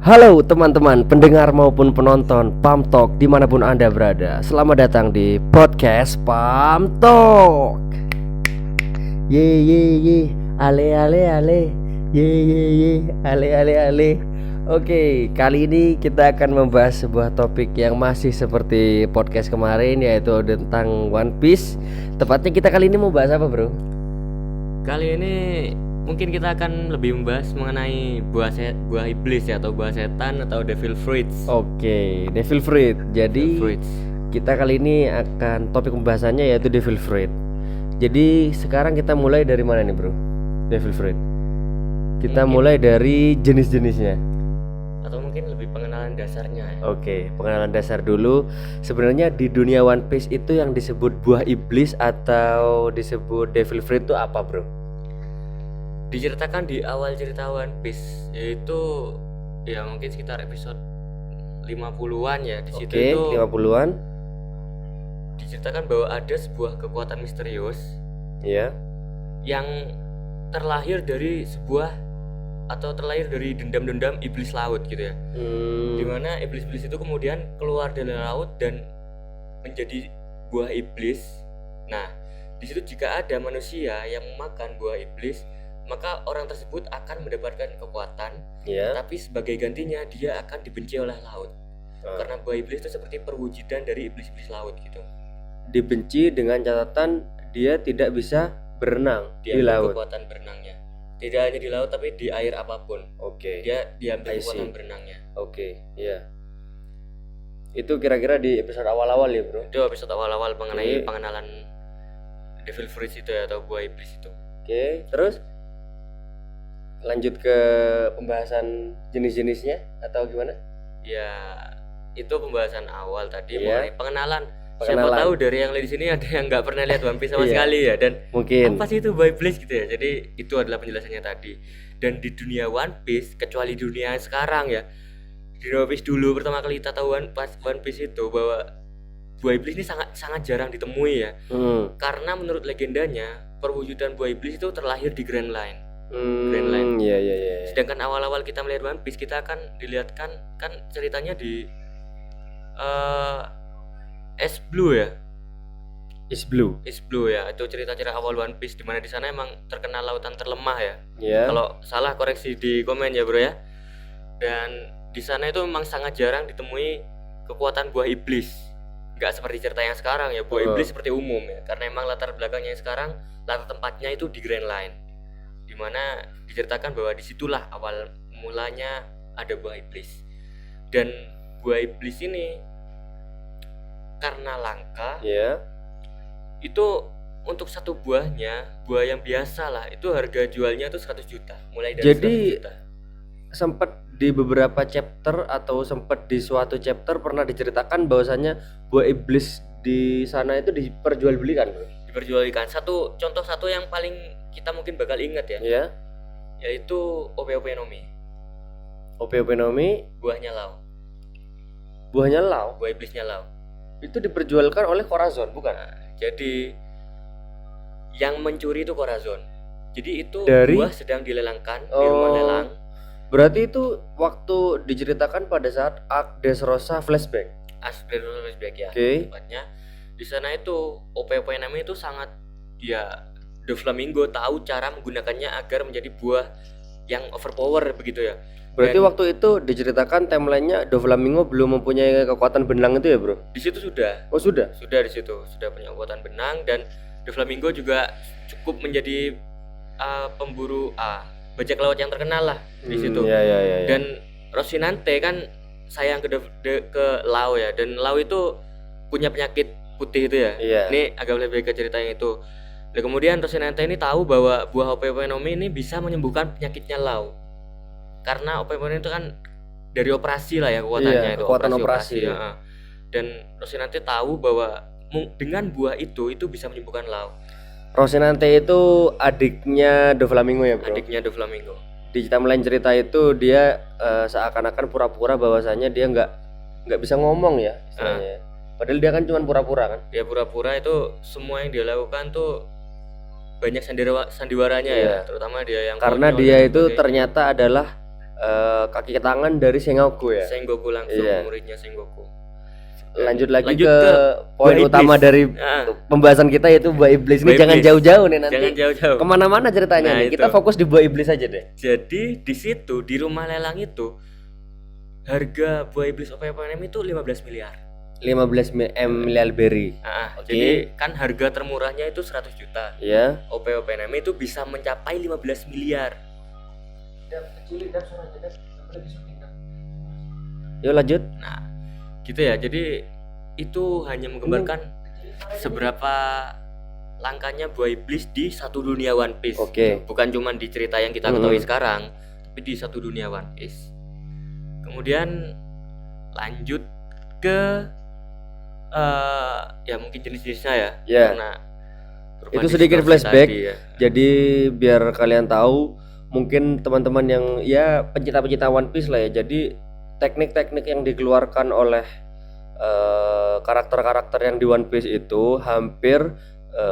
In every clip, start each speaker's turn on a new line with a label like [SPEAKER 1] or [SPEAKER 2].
[SPEAKER 1] Halo teman-teman pendengar maupun penonton Pam Talk dimanapun Anda berada. Selamat datang di podcast Pam Talk. Ye ye ye, ale ale ale, ye ye ye, ale ale ale. Oke, kali ini kita akan membahas sebuah topik yang masih seperti podcast kemarin, yaitu tentang One Piece. Tepatnya kita kali ini mau bahas apa, bro?
[SPEAKER 2] Kali ini mungkin kita akan lebih membahas mengenai buah iblis ya, atau buah setan atau devil fruits.
[SPEAKER 1] Oke, devil fruit. Jadi
[SPEAKER 2] Fruits.
[SPEAKER 1] kita kali ini akan topik pembahasannya yaitu devil fruit. Jadi sekarang kita mulai dari mana nih, bro? Devil fruit. Kita mulai dari jenis-jenisnya.
[SPEAKER 2] Atau mungkin lebih pengenalan dasarnya ya.
[SPEAKER 1] Oke, pengenalan dasar dulu. Sebenarnya di dunia One Piece itu yang disebut buah iblis atau disebut devil fruit itu apa, bro?
[SPEAKER 2] Diceritakan di awal cerita One Piece, yaitu ya mungkin sekitar episode 50-an ya. Di situ
[SPEAKER 1] Oke,
[SPEAKER 2] itu
[SPEAKER 1] 50-an.
[SPEAKER 2] diceritakan bahwa ada sebuah kekuatan misterius
[SPEAKER 1] Ya.
[SPEAKER 2] yang terlahir dari dendam-dendam iblis laut gitu ya. Dimana iblis-iblis itu kemudian keluar dari laut dan menjadi buah iblis. Nah, di situ jika ada manusia yang memakan buah iblis, maka orang tersebut akan mendapatkan kekuatan,
[SPEAKER 1] Ya.
[SPEAKER 2] tapi sebagai gantinya dia akan dibenci oleh laut. Karena buah iblis itu seperti perwujudan dari iblis-iblis laut gitu.
[SPEAKER 1] Dibenci dengan catatan dia tidak bisa berenang di laut.
[SPEAKER 2] Kekuatan berenangnya tidak hanya di laut tapi di air apapun.
[SPEAKER 1] Oke.
[SPEAKER 2] Dia diambil
[SPEAKER 1] I see.
[SPEAKER 2] kekuatan berenangnya.
[SPEAKER 1] Oke, iya. Itu kira-kira di episode awal-awal ya, bro.
[SPEAKER 2] Itu episode awal-awal mengenai
[SPEAKER 1] Oke.
[SPEAKER 2] pengenalan devil fruits itu ya, atau buah iblis itu.
[SPEAKER 1] Oke, terus lanjut ke pembahasan jenis-jenisnya atau gimana?
[SPEAKER 2] Ya, itu pembahasan awal tadi
[SPEAKER 1] Iya.
[SPEAKER 2] mengenai pengenalan. Siapa
[SPEAKER 1] Pengenalan.
[SPEAKER 2] tahu dari yang di sini ada yang nggak pernah lihat One Piece sama
[SPEAKER 1] Iya.
[SPEAKER 2] sekali ya, dan
[SPEAKER 1] Mungkin.
[SPEAKER 2] apa sih itu buah iblis gitu ya. Jadi itu adalah penjelasannya tadi. Dan di dunia One Piece, kecuali dunia sekarang ya, di One Piece dulu pertama kali kita tahu One Piece itu bahwa buah iblis ini sangat jarang ditemui ya. Karena menurut legendanya perwujudan buah iblis itu terlahir di Grand Line. Grand Line.
[SPEAKER 1] Iya.
[SPEAKER 2] Sedangkan awal-awal kita melihat One Piece, kita akan dilihatkan kan ceritanya di Ice Blue ya.
[SPEAKER 1] Is blue.
[SPEAKER 2] Ice Blue ya, itu cerita-cerita awal One Piece, dimana di sana emang terkenal lautan terlemah ya.
[SPEAKER 1] Ya.
[SPEAKER 2] Kalau salah koreksi di komen ya, bro ya. Dan di sana itu memang sangat jarang ditemui kekuatan buah iblis. Nggak seperti cerita yang sekarang ya, buah iblis seperti umum ya. Karena emang latar belakangnya sekarang, latar tempatnya itu di Grand Line, dimana diceritakan bahwa disitulah awal mulanya ada buah iblis. Dan buah iblis ini karena langka,
[SPEAKER 1] Ya.
[SPEAKER 2] itu untuk satu buahnya, buah yang biasa lah, itu harga jualnya tuh 100 juta, mulai dari
[SPEAKER 1] Jadi
[SPEAKER 2] 100 juta.
[SPEAKER 1] sempat di beberapa chapter atau sempat di suatu chapter pernah diceritakan bahwasannya buah iblis di sana itu diperjualbelikan, bro.
[SPEAKER 2] Diperjualbelikan. Contoh satu yang paling kita mungkin bakal ingat ya,
[SPEAKER 1] Ya.
[SPEAKER 2] yaitu OP-OP Nomi,
[SPEAKER 1] OP-OP Nomi,
[SPEAKER 2] buahnya Lau,
[SPEAKER 1] buahnya Lau,
[SPEAKER 2] buah iblisnya Lau.
[SPEAKER 1] itu diperjualkan oleh Corazon, bukan?
[SPEAKER 2] Nah, jadi yang mencuri itu Corazon. Jadi itu
[SPEAKER 1] Dari-
[SPEAKER 2] buah sedang dilelangkan di rumah lelang.
[SPEAKER 1] Berarti itu waktu diceritakan pada saat Arc Dressrosa flashback.
[SPEAKER 2] Flashback ya.
[SPEAKER 1] Oke.
[SPEAKER 2] Tepatnya di sana itu OP-OP Nami itu sangat ya, Doflamingo tahu cara menggunakannya agar menjadi buah yang overpower begitu ya.
[SPEAKER 1] Berarti
[SPEAKER 2] Dan
[SPEAKER 1] waktu itu diceritakan timelinenya Doflamingo belum mempunyai kekuatan benang itu ya, bro?
[SPEAKER 2] di situ sudah
[SPEAKER 1] Oh, sudah.
[SPEAKER 2] di situ sudah punya kekuatan benang, dan Doflamingo juga cukup menjadi pemburu bajak laut yang terkenal lah di situ.
[SPEAKER 1] Iya.
[SPEAKER 2] Dan Rocinante kan sayang ke Lau ya, dan Lau itu punya penyakit putih itu ya.
[SPEAKER 1] Iya.
[SPEAKER 2] Ini agak lebih ke cerita yang itu. Dan kemudian Rocinante ini tahu bahwa buah OP-OP Nomi ini bisa menyembuhkan penyakitnya Lau. Karena OP-OP itu kan dari operasi lah ya kekuatannya,
[SPEAKER 1] Iya,
[SPEAKER 2] itu
[SPEAKER 1] kekuatan operasi, ya.
[SPEAKER 2] ya. Dan Rocinante tahu bahwa dengan buah itu bisa menyembuhkan Lau,
[SPEAKER 1] Rocinante itu adiknya Doflamingo ya, bro?
[SPEAKER 2] adiknya Doflamingo.
[SPEAKER 1] Di timeline cerita itu dia seakan-akan pura-pura bahwasannya dia nggak bisa ngomong ya istilahnya. Padahal dia kan cuma pura-pura kan.
[SPEAKER 2] Dia pura-pura, itu semua yang dia lakukan tuh banyak sandiwaranya
[SPEAKER 1] Iya.
[SPEAKER 2] ya, terutama dia yang
[SPEAKER 1] Karena
[SPEAKER 2] konyol
[SPEAKER 1] dia
[SPEAKER 2] dan
[SPEAKER 1] itu
[SPEAKER 2] sebagainya.
[SPEAKER 1] ternyata adalah kaki tangan dari Sengoku ya.
[SPEAKER 2] Sengoku langsung,
[SPEAKER 1] Iya.
[SPEAKER 2] muridnya Sengoku.
[SPEAKER 1] Lanjut lagi
[SPEAKER 2] Lanjut
[SPEAKER 1] ke poin
[SPEAKER 2] Buah
[SPEAKER 1] utama
[SPEAKER 2] Iblis.
[SPEAKER 1] dari
[SPEAKER 2] Ah.
[SPEAKER 1] pembahasan kita, yaitu buah iblis. Ini
[SPEAKER 2] Buah
[SPEAKER 1] jangan
[SPEAKER 2] iblis.
[SPEAKER 1] jauh-jauh nih nanti.
[SPEAKER 2] Jangan jauh-jauh.
[SPEAKER 1] Kemana-mana ceritanya
[SPEAKER 2] Nah,
[SPEAKER 1] nih. Kita
[SPEAKER 2] itu.
[SPEAKER 1] fokus di buah iblis aja deh.
[SPEAKER 2] Jadi di situ di rumah lelang itu harga buah iblis OPM itu 15 miliar.
[SPEAKER 1] 15 miliar berry. Oke.
[SPEAKER 2] Jadi kan harga termurahnya itu 100 juta.
[SPEAKER 1] Ya.
[SPEAKER 2] OPM itu bisa mencapai 15 miliar.
[SPEAKER 1] Yuk lanjut.
[SPEAKER 2] Nah, gitu ya. Jadi itu hanya menggambarkan seberapa langkanya buah iblis di satu dunia One Piece.
[SPEAKER 1] Oke.
[SPEAKER 2] Bukan cuma di cerita yang kita ketahui sekarang, tapi di satu dunia One Piece. Kemudian lanjut ke ya mungkin jenis-jenisnya ya.
[SPEAKER 1] Ya.
[SPEAKER 2] Karena
[SPEAKER 1] Itu sedikit flashback.
[SPEAKER 2] tadi ya.
[SPEAKER 1] Jadi biar kalian tahu, mungkin teman-teman yang ya pencinta-pencinta One Piece lah ya. Jadi teknik-teknik yang dikeluarkan oleh karakter-karakter yang di One Piece itu hampir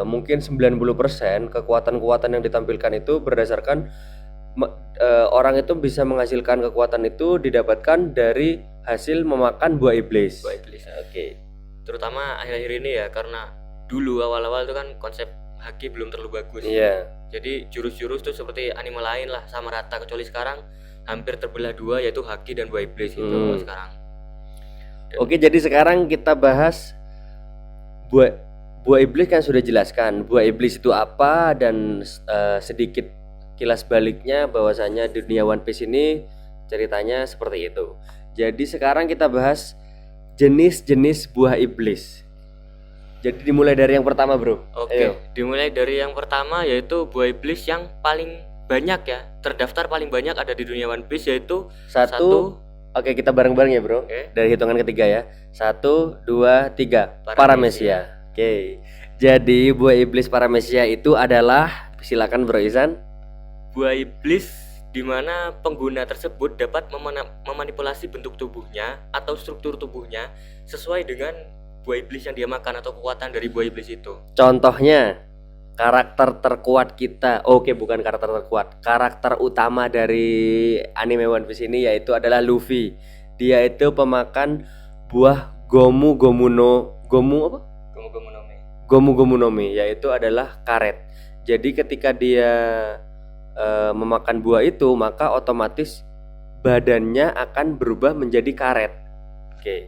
[SPEAKER 1] mungkin 90% kekuatan-kekuatan yang ditampilkan itu berdasarkan orang itu bisa menghasilkan kekuatan itu didapatkan dari hasil memakan buah iblis.
[SPEAKER 2] Buah iblis.
[SPEAKER 1] Oke.
[SPEAKER 2] Terutama akhir-akhir ini ya, karena dulu awal-awal itu kan konsep haki belum terlalu bagus.
[SPEAKER 1] Iya.
[SPEAKER 2] Jadi jurus-jurus tuh seperti anime lain lah, sama rata, kecuali sekarang hampir terbelah dua, yaitu haki dan buah iblis itu sekarang.
[SPEAKER 1] Oke, jadi sekarang kita bahas buah iblis kan sudah jelaskan. Buah iblis itu apa dan sedikit kilas baliknya bahwasanya di dunia One Piece ini ceritanya seperti itu. Jadi sekarang kita bahas jenis-jenis buah iblis. Jadi dimulai dari yang pertama, Bro.
[SPEAKER 2] Oke,
[SPEAKER 1] Ayo.
[SPEAKER 2] dimulai dari yang pertama yaitu buah iblis yang paling banyak ya, terdaftar paling banyak ada di dunia One Piece, yaitu
[SPEAKER 1] Satu. Oke, kita bareng-bareng ya, Bro.
[SPEAKER 2] Oke.
[SPEAKER 1] Dari hitungan ketiga ya. 1, 2, 3.
[SPEAKER 2] Paramecia.
[SPEAKER 1] Paramecia. Oke. Jadi buah iblis paramecia itu adalah, silakan Bro Izan.
[SPEAKER 2] buah iblis di mana pengguna tersebut dapat memanipulasi bentuk tubuhnya atau struktur tubuhnya sesuai dengan buah iblis yang dia makan atau kekuatan dari buah iblis itu.
[SPEAKER 1] Contohnya karakter terkuat kita. Oke, bukan karakter terkuat. Karakter utama dari anime One Piece ini yaitu adalah Luffy. Dia itu pemakan buah Gomu Gomu no apa? Gomu Gomu no Mi, yaitu adalah karet. Jadi ketika dia memakan buah itu, maka otomatis badannya akan berubah menjadi karet. Oke.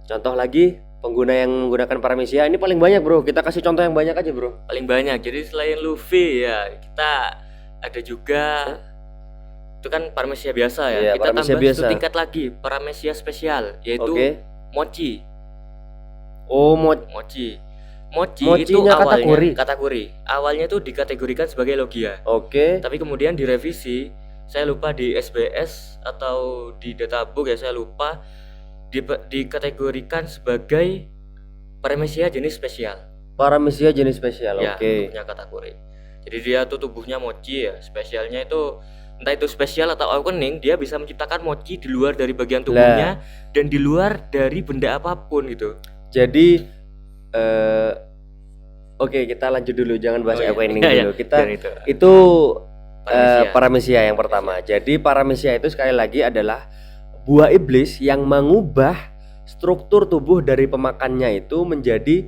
[SPEAKER 1] Contoh lagi, pengguna yang menggunakan paramecia ini paling banyak, Bro. Kita kasih contoh yang banyak aja, Bro.
[SPEAKER 2] Paling banyak. Jadi selain Luffy ya, kita ada juga itu kan paramecia biasa ya.
[SPEAKER 1] Iya,
[SPEAKER 2] Kita
[SPEAKER 1] paramecia
[SPEAKER 2] tambah
[SPEAKER 1] biasa.
[SPEAKER 2] satu tingkat lagi, paramecia spesial, yaitu
[SPEAKER 1] Oke.
[SPEAKER 2] mochi.
[SPEAKER 1] Oh,
[SPEAKER 2] Mochi itu
[SPEAKER 1] Mochinya
[SPEAKER 2] awalnya kategori. Awalnya itu dikategorikan sebagai logia.
[SPEAKER 1] Oke.
[SPEAKER 2] Tapi kemudian direvisi, saya lupa di SBS atau di databook ya, saya lupa, dikategorikan sebagai paramecia jenis spesial.
[SPEAKER 1] Paramecia jenis spesial.
[SPEAKER 2] Ya,
[SPEAKER 1] Oke.
[SPEAKER 2] punya kategori. Jadi dia tuh tubuhnya mochi ya. Spesialnya itu entah itu spesial atau awakening, dia bisa menciptakan mochi di luar dari bagian tubuhnya dan di luar dari benda apapun gitu.
[SPEAKER 1] Jadi oke, kita lanjut dulu, jangan bahas awakening dulu. Kita itu paramecia yang pertama. Jadi paramecia itu sekali lagi adalah buah iblis yang mengubah struktur tubuh dari pemakannya itu menjadi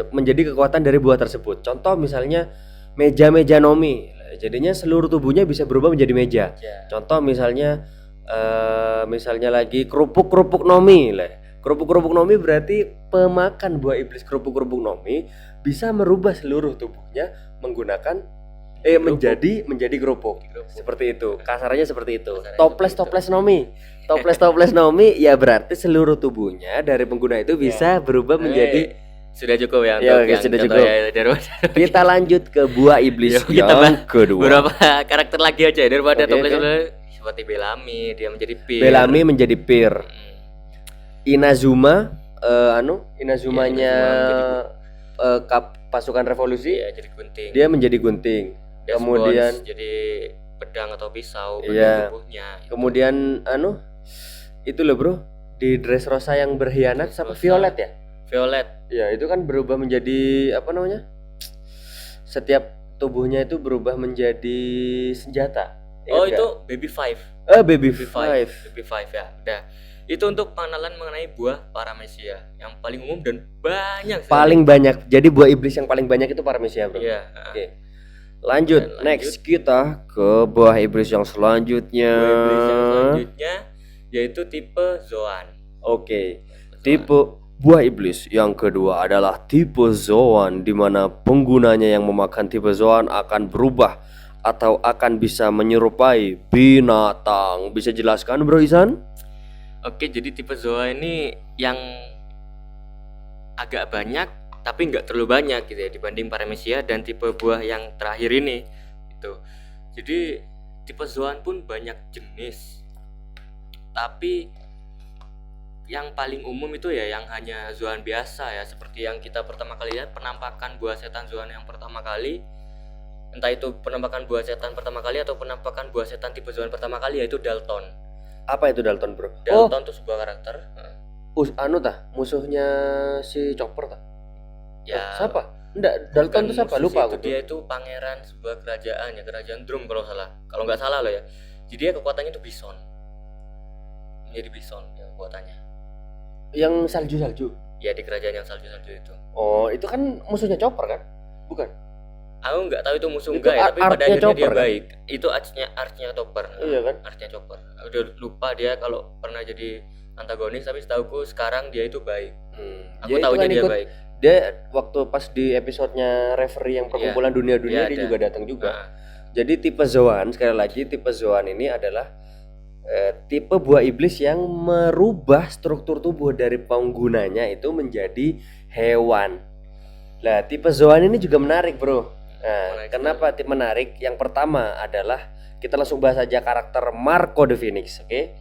[SPEAKER 1] menjadi kekuatan dari buah tersebut. Contoh misalnya meja nomi. Jadinya seluruh tubuhnya bisa berubah menjadi meja. Contoh misalnya lagi kerupuk nomi lah. Kerupuk nomi berarti pemakan buah iblis kerupuk nomi bisa merubah seluruh tubuhnya menggunakan menjadi kerupuk. Seperti itu. Kasarannya seperti itu. Toples nomi. Toples nomi ya berarti seluruh tubuhnya dari pengguna itu bisa berubah menjadi.
[SPEAKER 2] Sudah cukup ya
[SPEAKER 1] Ya,
[SPEAKER 2] untuk yang
[SPEAKER 1] sudah
[SPEAKER 2] contoh
[SPEAKER 1] cukup. Kita lanjut ke buah iblis
[SPEAKER 2] Kita
[SPEAKER 1] yang kedua.
[SPEAKER 2] beberapa karakter lagi aja ya, daripada
[SPEAKER 1] Oke,
[SPEAKER 2] toples
[SPEAKER 1] oke.
[SPEAKER 2] seperti Bellamy, dia menjadi Pir.
[SPEAKER 1] Bellamy menjadi Pir. Inazuma Inazumanya pasukan revolusi,
[SPEAKER 2] ya, jadi gunting.
[SPEAKER 1] dia menjadi gunting.
[SPEAKER 2] Death
[SPEAKER 1] Kemudian
[SPEAKER 2] Bones jadi pedang atau pisau
[SPEAKER 1] Iya.
[SPEAKER 2] tubuhnya.
[SPEAKER 1] kemudian itu loh, Bro, di Dressrosa yang berkhianat sama
[SPEAKER 2] Dressrosa.
[SPEAKER 1] Violet ya.
[SPEAKER 2] Violet.
[SPEAKER 1] Ya, itu kan berubah menjadi apa namanya? Setiap tubuhnya itu berubah menjadi senjata.
[SPEAKER 2] Oh,
[SPEAKER 1] Ingat
[SPEAKER 2] itu
[SPEAKER 1] nggak?
[SPEAKER 2] Baby Five.
[SPEAKER 1] Baby
[SPEAKER 2] Baby
[SPEAKER 1] Five.
[SPEAKER 2] Baby Five ya. Udah. Itu untuk pengenalan mengenai buah paramecia yang paling umum dan banyak sekali.
[SPEAKER 1] Paling banyak. Jadi buah iblis yang paling banyak itu paramecia, bro.
[SPEAKER 2] Iya.
[SPEAKER 1] Oke. Lanjut.
[SPEAKER 2] Dan
[SPEAKER 1] Next kita ke buah iblis yang selanjutnya.
[SPEAKER 2] Buah iblis yang selanjutnya yaitu tipe Zoan.
[SPEAKER 1] Oke. Tipe buah iblis yang kedua adalah tipe Zoan, di mana penggunanya yang memakan tipe Zoan akan berubah atau akan bisa menyerupai binatang. Bisa jelaskan, Bro Isan?
[SPEAKER 2] Oke, jadi tipe Zoa ini yang agak banyak tapi nggak terlalu banyak gitu ya dibanding paramecia dan tipe buah yang terakhir ini gitu. Jadi tipe Zoan pun banyak jenis, tapi yang paling umum itu ya yang hanya Zoan biasa ya, seperti yang kita pertama kali lihat penampakan buah setan Zoan yang pertama kali, entah itu penampakan buah setan pertama kali atau penampakan buah setan tipe Zoan pertama kali, yaitu Dalton.
[SPEAKER 1] Apa itu Dalton, Bro?
[SPEAKER 2] Dalton tuh sebuah karakter.
[SPEAKER 1] Anu tah, musuhnya si Chopper tah.
[SPEAKER 2] Ya,
[SPEAKER 1] Siapa? Enggak, Dalton
[SPEAKER 2] bukan
[SPEAKER 1] itu siapa?
[SPEAKER 2] musuh
[SPEAKER 1] Lupa
[SPEAKER 2] sih,
[SPEAKER 1] aku
[SPEAKER 2] itu dia itu pangeran sebuah kerajaan ya, kerajaan Drum kalau salah. Kalau nggak salah loh ya. Jadi dia kekuatannya itu bison. Menjadi bison ya kekuatannya.
[SPEAKER 1] Yang salju-salju.
[SPEAKER 2] Ya di kerajaan yang salju-salju itu.
[SPEAKER 1] Oh, itu kan musuhnya Chopper kan? Bukan?
[SPEAKER 2] Aku nggak tahu itu musuh
[SPEAKER 1] Itu
[SPEAKER 2] enggak ya, tapi pada
[SPEAKER 1] artnya
[SPEAKER 2] akhirnya dia
[SPEAKER 1] Chopper, kan?
[SPEAKER 2] baik. Itu artnya Chopper.
[SPEAKER 1] Iya kan?
[SPEAKER 2] Artnya Chopper. Udah lupa dia kalau pernah jadi antagonis, tapi setahuku sekarang dia itu baik. Aku
[SPEAKER 1] Dia
[SPEAKER 2] tahu
[SPEAKER 1] itu kan
[SPEAKER 2] dia
[SPEAKER 1] ikut-
[SPEAKER 2] baik.
[SPEAKER 1] Dia waktu pas di episodenya referee yang perkumpulan dunia-dunia
[SPEAKER 2] Iya,
[SPEAKER 1] dia
[SPEAKER 2] ada.
[SPEAKER 1] juga datang juga.
[SPEAKER 2] Nah,
[SPEAKER 1] Jadi tipe Zoan, sekali lagi tipe Zoan ini adalah tipe buah iblis yang merubah struktur tubuh dari penggunanya itu menjadi hewan. Lah, tipe Zoan ini juga menarik, Bro. Nah,
[SPEAKER 2] Menarik
[SPEAKER 1] kenapa tipe menarik? Yang pertama adalah kita langsung bahas aja karakter Marco the Phoenix, oke?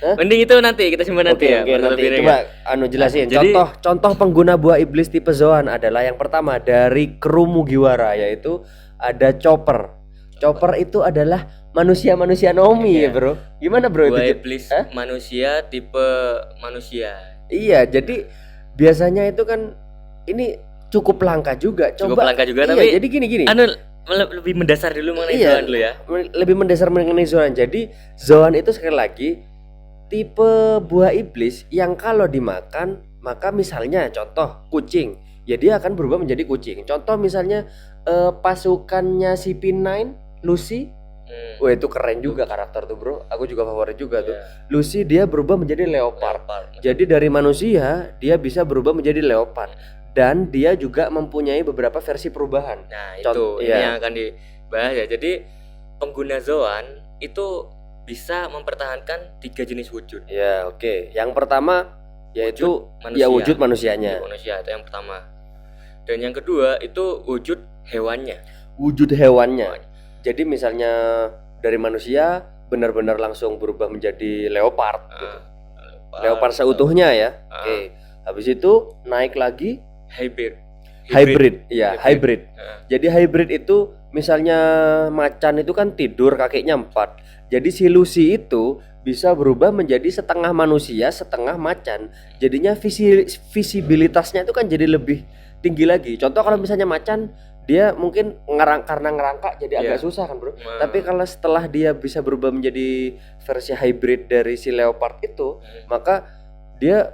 [SPEAKER 2] mending itu nanti kita simpan nanti ya.
[SPEAKER 1] Oke, nanti
[SPEAKER 2] lebih
[SPEAKER 1] coba
[SPEAKER 2] ringan.
[SPEAKER 1] jelasin.
[SPEAKER 2] Jadi-
[SPEAKER 1] Contoh pengguna buah iblis tipe Zoan adalah yang pertama dari kru Mugiwara, yaitu ada Chopper. Chopper itu adalah manusia-manusia Nomi ya,
[SPEAKER 2] Iya.
[SPEAKER 1] Bro. Gimana, Bro,
[SPEAKER 2] Buah
[SPEAKER 1] itu?
[SPEAKER 2] iblis
[SPEAKER 1] Hah?
[SPEAKER 2] manusia tipe manusia.
[SPEAKER 1] Iya, jadi biasanya itu kan ini cukup langka juga.
[SPEAKER 2] Cukup langka juga,
[SPEAKER 1] iya,
[SPEAKER 2] tapi
[SPEAKER 1] jadi gini.
[SPEAKER 2] Anu lebih mendasar dulu mengenai
[SPEAKER 1] Iya.
[SPEAKER 2] Zoan dulu ya.
[SPEAKER 1] Lebih mendasar mengenai Zoan. Jadi Zoan itu sekali lagi tipe buah iblis yang kalau dimakan, maka misalnya contoh kucing, ya dia akan berubah menjadi kucing. Contoh misalnya pasukannya si P9 Lucy. Wah, itu keren juga karakter tuh, Bro. Aku juga favorit juga tuh.
[SPEAKER 2] Iya.
[SPEAKER 1] Lucy dia berubah menjadi leopard.
[SPEAKER 2] Leopard.
[SPEAKER 1] Jadi dari manusia dia bisa berubah menjadi leopard, dan dia juga mempunyai beberapa versi perubahan.
[SPEAKER 2] Nah,
[SPEAKER 1] Contoh-
[SPEAKER 2] itu ini
[SPEAKER 1] iya.
[SPEAKER 2] yang akan dibahas ya. Jadi pengguna Zoan itu bisa mempertahankan 3 jenis wujud.
[SPEAKER 1] Ya, oke. Yang pertama yaitu
[SPEAKER 2] manusia.
[SPEAKER 1] ya wujud manusianya.
[SPEAKER 2] Wujud manusia itu yang pertama. Dan yang kedua itu wujud hewannya.
[SPEAKER 1] Wujud hewannya. Jadi misalnya dari manusia benar-benar langsung berubah menjadi leopard gitu. Leopard seutuhnya ya. Oke. Habis itu naik lagi
[SPEAKER 2] Hybrid.
[SPEAKER 1] hybrid. Iya, hybrid.
[SPEAKER 2] Nah,
[SPEAKER 1] Jadi hybrid itu misalnya macan itu kan tidur kakinya 4. Jadi si Lucy itu bisa berubah menjadi setengah manusia, setengah macan. Jadinya visibilitasnya itu kan jadi lebih tinggi lagi. Contoh kalau misalnya macan, dia mungkin karena ngerangkak jadi agak
[SPEAKER 2] Iya.
[SPEAKER 1] susah kan, Bro.
[SPEAKER 2] Nah.
[SPEAKER 1] Tapi kalau setelah dia bisa berubah menjadi versi hybrid dari si leopard itu, maka dia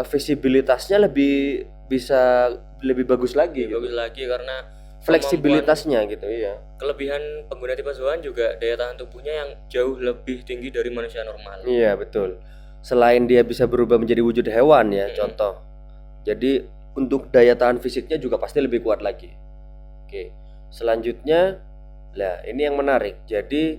[SPEAKER 1] visibilitasnya lebih bagus lagi gitu.
[SPEAKER 2] bagus lagi karena
[SPEAKER 1] Fleksibilitasnya gitu, iya.
[SPEAKER 2] kelebihan pengguna tipe Zoan juga daya tahan tubuhnya yang jauh lebih tinggi dari manusia normal.
[SPEAKER 1] Iya, betul. Selain dia bisa berubah menjadi wujud hewan ya, contoh. Jadi untuk daya tahan fisiknya juga pasti lebih kuat lagi. Oke. Selanjutnya, lah ini yang menarik. Jadi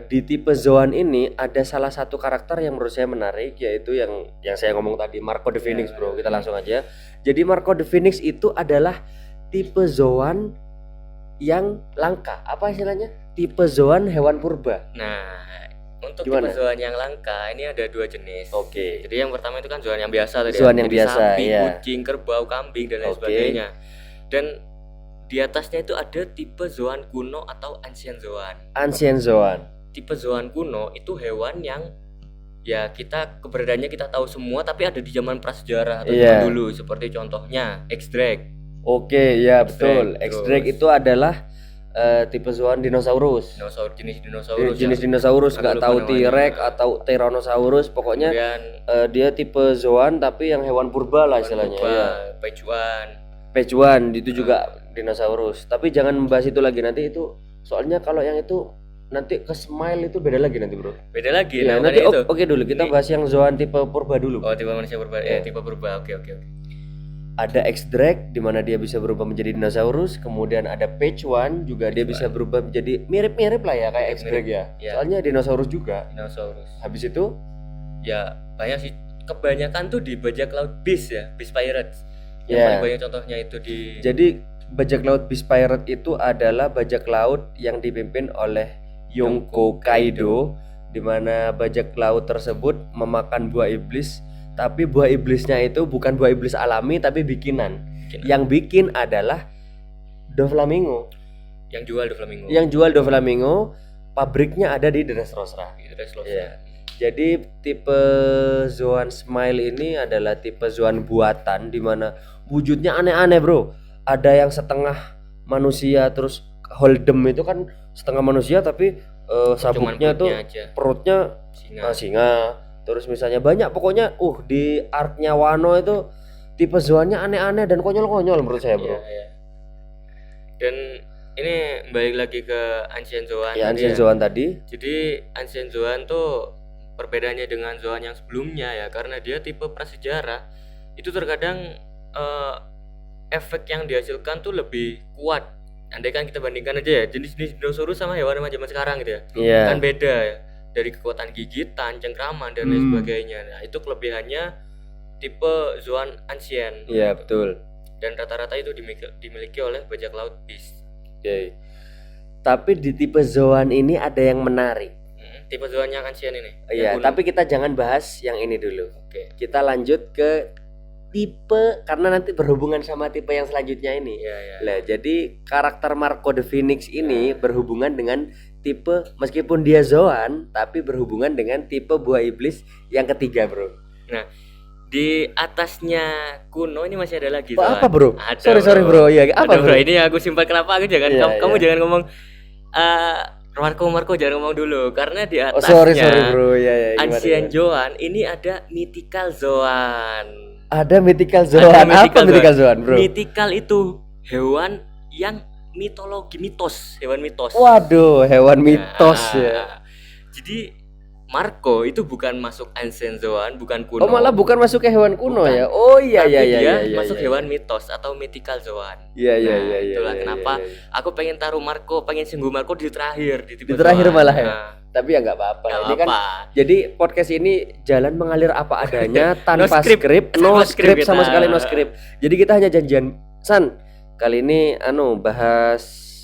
[SPEAKER 1] di tipe Zoan ini ada salah satu karakter yang menurut saya menarik, yaitu yang saya ngomong tadi, Marco the Phoenix, Bro. Kita langsung aja. Jadi Marco the Phoenix itu adalah tipe Zoan yang langka. Apa istilahnya? Tipe Zoan hewan purba.
[SPEAKER 2] Nah, untuk
[SPEAKER 1] Gimana?
[SPEAKER 2] tipe Zoan yang langka ini ada 2 jenis.
[SPEAKER 1] Oke.
[SPEAKER 2] Jadi yang pertama itu kan Zoan yang biasa tadi.
[SPEAKER 1] Zoan
[SPEAKER 2] ya.
[SPEAKER 1] yang
[SPEAKER 2] Jadi
[SPEAKER 1] biasa,
[SPEAKER 2] sapi,
[SPEAKER 1] iya.
[SPEAKER 2] kucing, kerbau, kambing dan lain
[SPEAKER 1] Oke.
[SPEAKER 2] sebagainya. Dan di atasnya itu ada tipe Zoan kuno atau Ancient Zoan.
[SPEAKER 1] Ancient Zoan.
[SPEAKER 2] Tipe Zoan kuno itu hewan yang ya keberadaannya kita tahu semua, tapi ada di zaman prasejarah atau
[SPEAKER 1] Iya.
[SPEAKER 2] zaman dulu, seperti contohnya X-Drake.
[SPEAKER 1] Oke, ya
[SPEAKER 2] X-Drake,
[SPEAKER 1] betul. X-Drake itu adalah tipe Zoan dinosaurus.
[SPEAKER 2] jenis dinosaurus
[SPEAKER 1] Nggak
[SPEAKER 2] Aku
[SPEAKER 1] tahu
[SPEAKER 2] lupa
[SPEAKER 1] T-Rex
[SPEAKER 2] namanya.
[SPEAKER 1] atau Tyrannosaurus, pokoknya
[SPEAKER 2] Kemudian
[SPEAKER 1] dia tipe Zoan tapi yang hewan purba lah istilahnya. Ya.
[SPEAKER 2] Pejuan.
[SPEAKER 1] Pejuan itu juga dinosaurus. Tapi jangan membahas itu lagi nanti itu. Soalnya kalau yang itu nanti ke Smile itu beda lagi nanti, Bro.
[SPEAKER 2] Beda lagi
[SPEAKER 1] Ya,
[SPEAKER 2] nah,
[SPEAKER 1] nanti
[SPEAKER 2] makanya itu.
[SPEAKER 1] oke dulu kita bahas yang Zoan tipe purba dulu.
[SPEAKER 2] Oh, tipe manusia purba. Tipe purba. Oke.
[SPEAKER 1] Ada X-Drake di mana dia bisa berubah menjadi dinosaurus, kemudian ada Pejuan juga dia bisa berubah menjadi mirip-mirip lah ya kayak X-Drake ya.
[SPEAKER 2] Ya.
[SPEAKER 1] Soalnya dinosaurus juga.
[SPEAKER 2] Dinosaurus.
[SPEAKER 1] Habis itu
[SPEAKER 2] Ya, banyak sih. Kebanyakan tuh di bajak laut Beast ya, Beast Pirates. Yang
[SPEAKER 1] Ya.
[SPEAKER 2] paling banyak contohnya itu di
[SPEAKER 1] Jadi bajak laut Beast Pirate itu adalah bajak laut yang dipimpin oleh Yonko Kaido, di mana bajak laut tersebut memakan buah iblis, tapi buah iblisnya itu bukan buah iblis alami tapi bikinan. Yang bikin adalah Doflamingo.
[SPEAKER 2] yang jual Doflamingo.
[SPEAKER 1] Yang jual Doflamingo, pabriknya ada di Dressrosa.
[SPEAKER 2] Itu Dressrosa.
[SPEAKER 1] Ya. Jadi tipe Zoan Smile ini adalah tipe Zoan buatan di mana wujudnya aneh-aneh, Bro. Ada yang setengah manusia, terus Holdem itu kan setengah manusia tapi sabuknya tuh perutnya singa. Terus misalnya banyak pokoknya di arc-nya Wano itu tipe Zoannya aneh-aneh dan konyol-konyol menurut saya, Bro.
[SPEAKER 2] Iya. Dan ini balik lagi ke Ancient Zoan.
[SPEAKER 1] Ya, Ancient Zoan tadi.
[SPEAKER 2] Jadi Ancient Zoan tuh perbedaannya dengan Zoan yang sebelumnya ya, karena dia tipe prasejarah. Itu terkadang efek yang dihasilkan tuh lebih kuat. Andai kan kita bandingkan aja ya jenis-jenis dinosaurus sama hewan zaman sekarang gitu ya.
[SPEAKER 1] Iya.
[SPEAKER 2] Kan beda ya. Dari kekuatan gigitan, cengkraman dan lain sebagainya. Nah, itu kelebihannya tipe Zoan Ancient.
[SPEAKER 1] Iya, betul.
[SPEAKER 2] Dan rata-rata itu dimiliki oleh bajak laut Beast.
[SPEAKER 1] Oke. Tapi di tipe Zoan ini ada yang menarik.
[SPEAKER 2] Tipe Zoan yang Ancient ini.
[SPEAKER 1] Iya, tapi kita jangan bahas yang ini dulu.
[SPEAKER 2] Oke.
[SPEAKER 1] Kita lanjut ke tipe karena nanti berhubungan sama tipe yang selanjutnya ini.
[SPEAKER 2] Iya.
[SPEAKER 1] Lah, jadi karakter Marco the Phoenix ini berhubungan dengan tipe meskipun dia Zoan tapi berhubungan dengan tipe buah iblis yang ketiga, Bro.
[SPEAKER 2] Nah, di atasnya Kuno ini masih ada lagi.
[SPEAKER 1] Apa, Bro?
[SPEAKER 2] Ada,
[SPEAKER 1] Sorry, Bro. Iya, apa,
[SPEAKER 2] Bro? Ini aku simpan kenapa aku jangan
[SPEAKER 1] Iya,
[SPEAKER 2] kamu
[SPEAKER 1] iya.
[SPEAKER 2] jangan ngomong Marco jangan ngomong dulu karena di atasnya
[SPEAKER 1] sorry, Bro. Ya,
[SPEAKER 2] Ancient Zoan ini ada Mythical Zoan.
[SPEAKER 1] Ada Mythical Zoan. Apa Mythical Zoan, Bro?
[SPEAKER 2] Mythical itu hewan yang mitos.
[SPEAKER 1] Waduh, hewan mitos ya.
[SPEAKER 2] Jadi Marco itu bukan masuk Ancient Zoan, bukan Kuno.
[SPEAKER 1] Oh, malah bukan masuk ke hewan kuno
[SPEAKER 2] Bukan.
[SPEAKER 1] ya. Oh iya
[SPEAKER 2] Tapi
[SPEAKER 1] iya
[SPEAKER 2] dia
[SPEAKER 1] iya.
[SPEAKER 2] masuk hewan mitos atau Mythical Zoan.
[SPEAKER 1] Iya iya
[SPEAKER 2] Nah,
[SPEAKER 1] iya.
[SPEAKER 2] itulah
[SPEAKER 1] iya,
[SPEAKER 2] kenapa
[SPEAKER 1] iya, iya.
[SPEAKER 2] aku pengen taruh Marco, pengen singgung Marco di terakhir di tipe
[SPEAKER 1] Di terakhir
[SPEAKER 2] Zoan.
[SPEAKER 1] malah ya.
[SPEAKER 2] Nah,
[SPEAKER 1] Tapi ya nggak apa-apa.
[SPEAKER 2] nggak
[SPEAKER 1] Ini kan
[SPEAKER 2] apa-apa.
[SPEAKER 1] jadi podcast ini jalan mengalir apa adanya tanpa
[SPEAKER 2] script.
[SPEAKER 1] skrip,
[SPEAKER 2] Tanpa
[SPEAKER 1] no
[SPEAKER 2] script
[SPEAKER 1] skrip sama
[SPEAKER 2] kita.
[SPEAKER 1] sekali no skrip. Jadi kita hanya janjian, San, kali ini bahas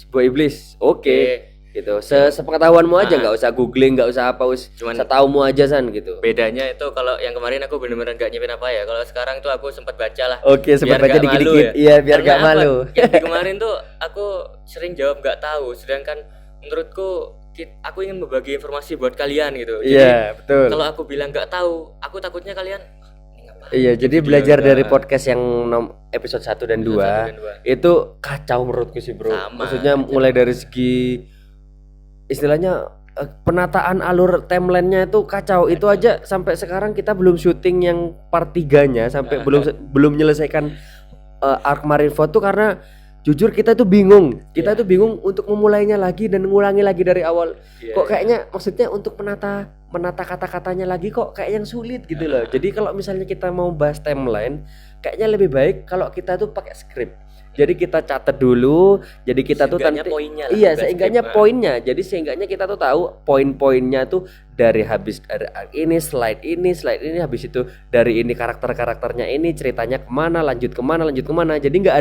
[SPEAKER 1] buah iblis. Oke. Gitu. Sepengetahuanmu aja, nggak usah googling, nggak usah apa,
[SPEAKER 2] Cuman-
[SPEAKER 1] setaumu aja, San, gitu.
[SPEAKER 2] bedanya itu kalau yang kemarin aku bener-bener gak nyipin apa ya. Kalau sekarang tuh aku sempat baca lah.
[SPEAKER 1] Oke, sempat
[SPEAKER 2] Biar
[SPEAKER 1] baca
[SPEAKER 2] nggak malu
[SPEAKER 1] dikit-dikit.
[SPEAKER 2] ya.
[SPEAKER 1] Iya, biar
[SPEAKER 2] Karena
[SPEAKER 1] nggak
[SPEAKER 2] apa?
[SPEAKER 1] malu.
[SPEAKER 2] Yang di kemarin tuh aku sering jawab nggak tahu, sedangkan menurutku aku ingin berbagi informasi buat kalian gitu. Jadi
[SPEAKER 1] Iya, betul.
[SPEAKER 2] kalau aku bilang nggak tahu, aku takutnya kalian "Ini ngapain?"
[SPEAKER 1] Iya, jadi
[SPEAKER 2] Gitu
[SPEAKER 1] belajar
[SPEAKER 2] dia.
[SPEAKER 1] dari podcast yang episode 1 dan 2
[SPEAKER 2] 1 dan 2.
[SPEAKER 1] itu kacau menurutku sih, Bro.
[SPEAKER 2] Sama,
[SPEAKER 1] Maksudnya
[SPEAKER 2] kacau.
[SPEAKER 1] mulai dari segi istilahnya penataan alur timelinenya itu kacau. Itu aja sampai sekarang kita belum syuting yang part 3-nya sampai belum menyelesaikan arc Marineford tuh karena jujur kita tuh bingung. Kita tuh bingung untuk memulainya lagi dan ngulangi lagi dari awal.
[SPEAKER 2] Iya,
[SPEAKER 1] Kok kayaknya maksudnya untuk menata kata-katanya lagi kok kayak yang sulit gitu loh. Jadi kalau misalnya kita mau bahas timeline, kayaknya lebih baik kalau kita tuh pakai skrip. Jadi kita catat dulu, jadi kita tuh
[SPEAKER 2] Seenggaknya poinnya lah,
[SPEAKER 1] iya,
[SPEAKER 2] bukan
[SPEAKER 1] seenggaknya
[SPEAKER 2] skrip,
[SPEAKER 1] poinnya. Jadi seenggaknya kita tuh tahu poin-poinnya tuh dari habis dari ini, slide ini, habis itu dari ini karakternya ini, ceritanya kemana, lanjut kemana. Jadi nggak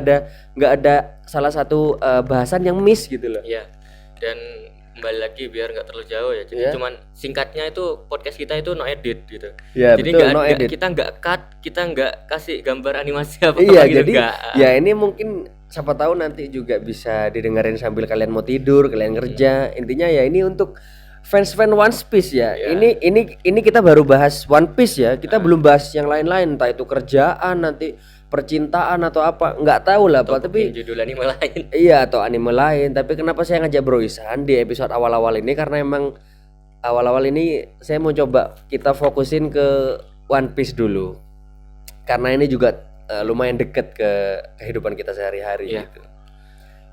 [SPEAKER 1] ada salah satu bahasan yang miss gitu loh.
[SPEAKER 2] Iya. Dan kembali lagi biar nggak terlalu jauh ya. Jadi
[SPEAKER 1] Iya.
[SPEAKER 2] cuman singkatnya itu podcast kita itu no edit gitu.
[SPEAKER 1] Ya,
[SPEAKER 2] Jadi
[SPEAKER 1] betul, no edit.
[SPEAKER 2] kita nggak cut, kita nggak kasih gambar animasi apa
[SPEAKER 1] Iya,
[SPEAKER 2] gitu,
[SPEAKER 1] jadi
[SPEAKER 2] nggak.
[SPEAKER 1] ya ini mungkin siapa tahu nanti juga bisa didengerin sambil kalian mau tidur, kalian kerja. Intinya ya ini untuk fans One Piece ya.
[SPEAKER 2] Iya.
[SPEAKER 1] Ini kita baru bahas One Piece ya. Kita belum bahas yang lain-lain, entah itu kerjaan nanti percintaan atau apa, nggak tahu lah Pak, tapi
[SPEAKER 2] judul anime lain.
[SPEAKER 1] iya atau anime lain. Tapi kenapa saya ngajak Bro Isan di episode awal-awal ini, karena emang awal-awal ini saya mau coba kita fokusin ke One Piece dulu, karena ini juga lumayan deket ke kehidupan kita sehari-hari gitu.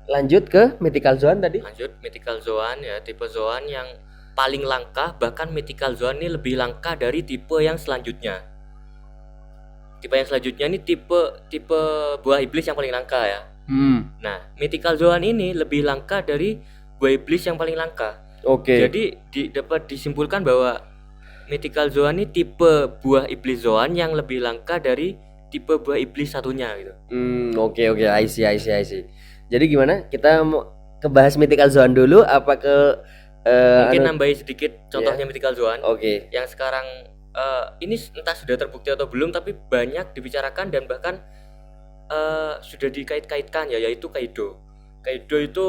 [SPEAKER 1] Lanjut ke Mythical Zoan tadi.
[SPEAKER 2] Lanjut Mythical Zoan ya, tipe Zoan yang paling langka, bahkan Mythical Zoan ini lebih langka dari tipe yang selanjutnya. Tipe yang selanjutnya ini tipe buah iblis yang paling langka ya. Nah, Mythical Zoan ini lebih langka dari buah iblis yang paling langka.
[SPEAKER 1] Oke.
[SPEAKER 2] Jadi dapat disimpulkan bahwa Mythical Zoan ini tipe buah iblis Zoan yang lebih langka dari tipe buah iblis satunya gitu.
[SPEAKER 1] Oke, I see. Jadi gimana? Kita mau kebahas Mythical Zoan dulu apa ke
[SPEAKER 2] mungkin nambahin sedikit contohnya Mythical Zoan.
[SPEAKER 1] Oke.
[SPEAKER 2] Yang sekarang ini entah sudah terbukti atau belum, tapi banyak dibicarakan dan bahkan sudah dikait-kaitkan ya, yaitu Kaido. Kaido itu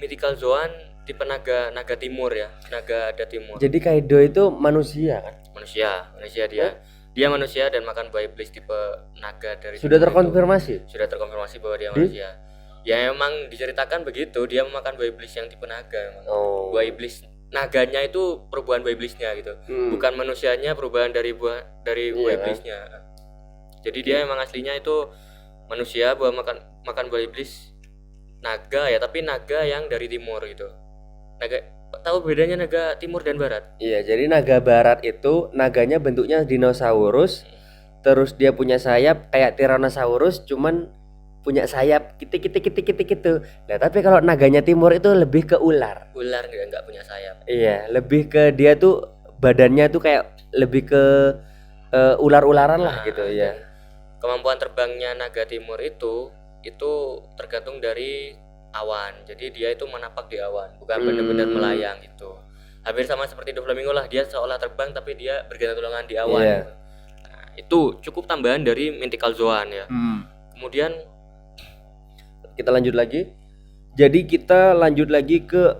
[SPEAKER 2] Mythical Zoan tipe naga timur ya, naga ada timur.
[SPEAKER 1] Jadi Kaido itu manusia kan?
[SPEAKER 2] Manusia dia. Dia manusia dan makan buah iblis tipe naga dari.
[SPEAKER 1] Sudah terkonfirmasi?
[SPEAKER 2] Sudah terkonfirmasi bahwa dia manusia. Ya emang diceritakan begitu, dia memakan buah iblis yang tipe naga emang. Buah iblis naganya itu perubahan buah iblisnya gitu. Bukan manusianya perubahan dari buah iblisnya. Jadi dia emang aslinya itu manusia, makan buah iblis naga ya, tapi naga yang dari timur gitu. Naga, tahu bedanya naga timur dan barat?
[SPEAKER 1] Iya, jadi naga barat itu naganya bentuknya dinosaurus, terus dia punya sayap kayak Tyrannosaurus, cuman punya sayap kitik gitu. Nah, tapi kalau naganya timur itu lebih ke ular.
[SPEAKER 2] Ular nggak punya sayap.
[SPEAKER 1] Iya, lebih ke dia tuh badannya tuh kayak lebih ke ular-ularan lah gitu ya.
[SPEAKER 2] Kemampuan terbangnya naga timur itu tergantung dari awan. Jadi dia itu menapak di awan, bukan benar-benar melayang gitu. Hampir sama seperti Doflamingo lah, dia seolah terbang tapi dia bergantung di awan. Gitu. Nah, itu cukup tambahan dari Mythical Zoan ya. Kemudian
[SPEAKER 1] kita lanjut lagi. Jadi kita lanjut lagi ke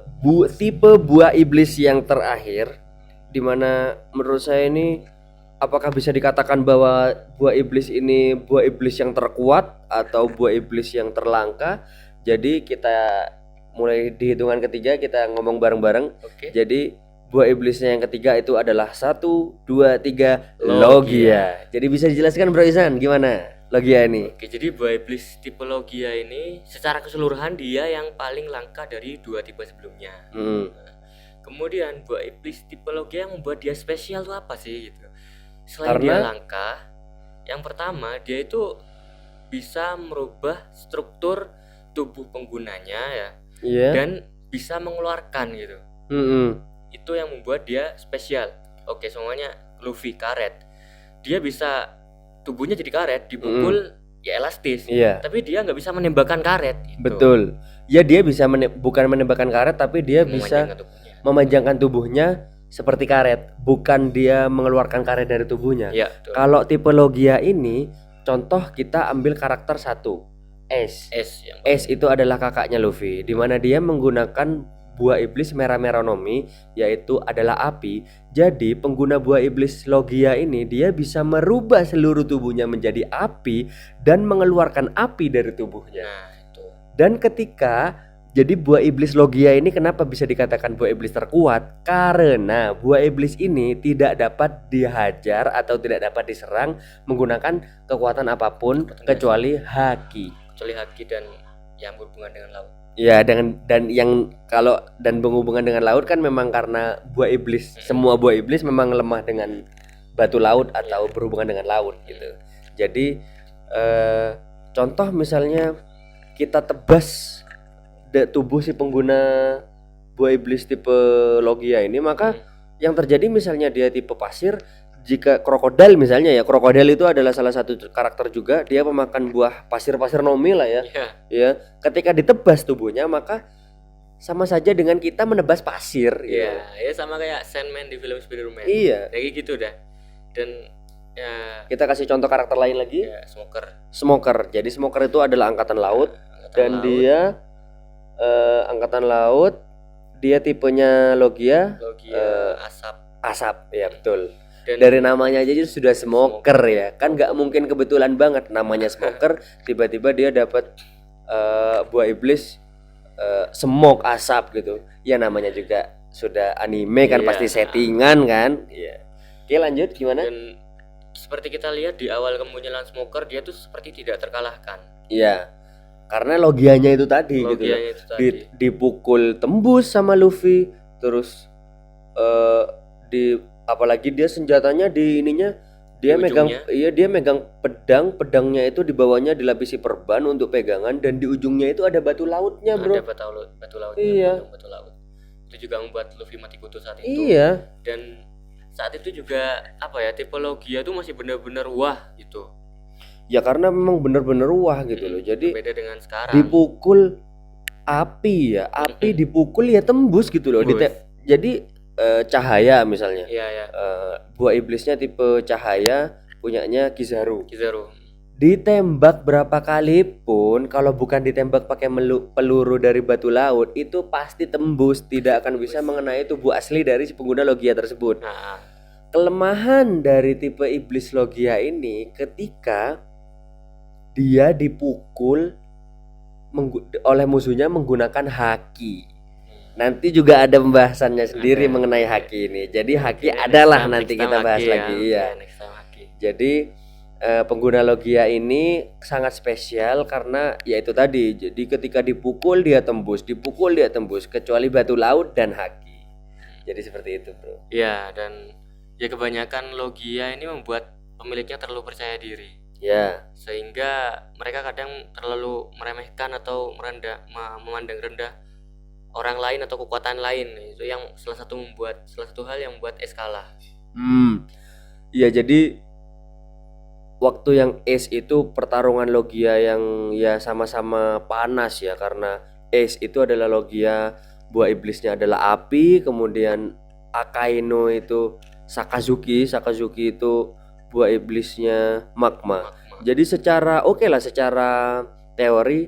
[SPEAKER 1] tipe buah iblis yang terakhir, dimana menurut saya ini apakah bisa dikatakan bahwa buah iblis ini buah iblis yang terkuat atau buah iblis yang terlangka. Jadi kita mulai di hitungan ketiga kita ngomong bareng-bareng. Jadi buah iblisnya yang ketiga itu adalah 1, 2, 3 Logia. Jadi bisa dijelaskan Bro Isan gimana Logia ini?
[SPEAKER 2] Oke, jadi buah iblis tipe Logia ini secara keseluruhan dia yang paling langka dari 2 tipe sebelumnya. Nah, kemudian buah iblis tipe Logia yang membuat dia spesial itu apa sih gitu? Selain dia langka, yang pertama dia itu bisa merubah struktur tubuh penggunanya ya, dan bisa mengeluarkan gitu. Itu yang membuat dia spesial. Oke, semuanya Luffy karet, dia bisa tubuhnya jadi karet, dipukul ya elastis, tapi dia nggak bisa menembakkan karet gitu.
[SPEAKER 1] Betul ya, dia bisa bukan menembakkan karet, tapi dia bisa memanjangkan tubuhnya seperti karet, bukan dia mengeluarkan karet dari tubuhnya ya. Kalau tipe Logia ini, contoh kita ambil karakter 1 S itu adalah kakaknya Luffy, di mana dia menggunakan buah iblis Mera-Meranomi, yaitu adalah api. Jadi pengguna buah iblis Logia ini dia bisa merubah seluruh tubuhnya menjadi api dan mengeluarkan api dari tubuhnya.
[SPEAKER 2] Nah, itu.
[SPEAKER 1] Dan ketika jadi buah iblis Logia ini kenapa bisa dikatakan buah iblis terkuat? Karena buah iblis ini tidak dapat dihajar atau tidak dapat diserang menggunakan kekuatan apapun kecuali haki.
[SPEAKER 2] Dan yang berhubungan dengan laut.
[SPEAKER 1] Ya, dan berhubungan dengan laut kan memang karena buah iblis, semua buah iblis memang lemah dengan batu laut atau berhubungan dengan laut gitu. Jadi contoh misalnya kita tebas tubuh si pengguna buah iblis tipe Logia ini, maka yang terjadi misalnya dia tipe pasir. Jika krokodil misalnya ya, krokodil itu adalah salah satu karakter juga, dia memakan buah pasir nomi lah ya. Ya, ketika ditebas tubuhnya maka sama saja dengan kita menebas pasir.
[SPEAKER 2] Ya sama kayak Sandman di film Spider-Man.
[SPEAKER 1] Iya.
[SPEAKER 2] Kayak gitu dah. Dan ya,
[SPEAKER 1] kita kasih contoh karakter lain lagi.
[SPEAKER 2] Ya,
[SPEAKER 1] Smoker. Jadi Smoker itu adalah angkatan laut dia angkatan laut, dia tipenya Logia
[SPEAKER 2] asap.
[SPEAKER 1] Ya betul.
[SPEAKER 2] Dan
[SPEAKER 1] Dari namanya aja sudah smoker ya. Kan nggak mungkin kebetulan banget namanya smoker tiba-tiba dia dapat buah iblis smoke asap gitu. Ya namanya juga sudah anime kan
[SPEAKER 2] Iya.
[SPEAKER 1] pasti settingan kan. Iya. Oke lanjut gimana?
[SPEAKER 2] dan seperti kita lihat di awal kemunculan smoker, dia tuh seperti tidak terkalahkan.
[SPEAKER 1] Iya. Karena logianya itu tadi gitu loh.
[SPEAKER 2] Logianya itu tadi.
[SPEAKER 1] Dipukul tembus sama Luffy, terus apalagi dia senjatanya di ininya dia
[SPEAKER 2] Di
[SPEAKER 1] megang
[SPEAKER 2] ujungnya.
[SPEAKER 1] dia megang pedangnya itu di bawahnya dilapisi perban untuk pegangan dan di ujungnya itu ada batu lautnya, Bro.
[SPEAKER 2] Ada batu lautnya,
[SPEAKER 1] Iya.
[SPEAKER 2] batu laut. Itu juga membuat Luffy mati kutu saat itu.
[SPEAKER 1] Iya.
[SPEAKER 2] Dan saat itu juga apa ya, tipe Logia tuh masih benar-benar wah gitu.
[SPEAKER 1] Ya karena memang bener-bener wah gitu loh. Jadi
[SPEAKER 2] Beda dengan sekarang.
[SPEAKER 1] dipukul api ya, api dipukul ya tembus gitu loh.
[SPEAKER 2] Tembus.
[SPEAKER 1] Jadi cahaya misalnya.
[SPEAKER 2] Iya ya,
[SPEAKER 1] Buah iblisnya tipe cahaya punyanya Kizaru.
[SPEAKER 2] Kizaru.
[SPEAKER 1] Ditembak berapa kali pun kalau bukan ditembak pakai peluru dari batu laut itu pasti tembus, tidak akan bisa mengenai tubuh asli dari si pengguna Logia tersebut.
[SPEAKER 2] Nah,
[SPEAKER 1] Kelemahan dari tipe iblis Logia ini ketika dia dipukul oleh musuhnya menggunakan haki. Nanti juga ada pembahasannya sendiri mengenai haki ini. Jadi haki adalah nanti kita bahas lagi. Iya.
[SPEAKER 2] Next time haki.
[SPEAKER 1] Jadi pengguna Logia ini sangat spesial karena ya itu tadi. Jadi ketika dipukul dia tembus, kecuali batu laut dan haki. Jadi seperti itu, Bro.
[SPEAKER 2] Iya, dan ya kebanyakan Logia ini membuat pemiliknya terlalu percaya diri.
[SPEAKER 1] Ya.
[SPEAKER 2] Sehingga mereka kadang terlalu meremehkan atau memandang rendah orang lain atau kekuatan lain. Itu yang salah satu hal yang membuat Ace kalah.
[SPEAKER 1] Iya, jadi waktu yang Ace itu pertarungan Logia yang ya sama-sama panas ya, karena Ace itu adalah Logia, buah iblisnya adalah api, kemudian Akainu itu Sakazuki itu buah iblisnya magma. Jadi secara secara teori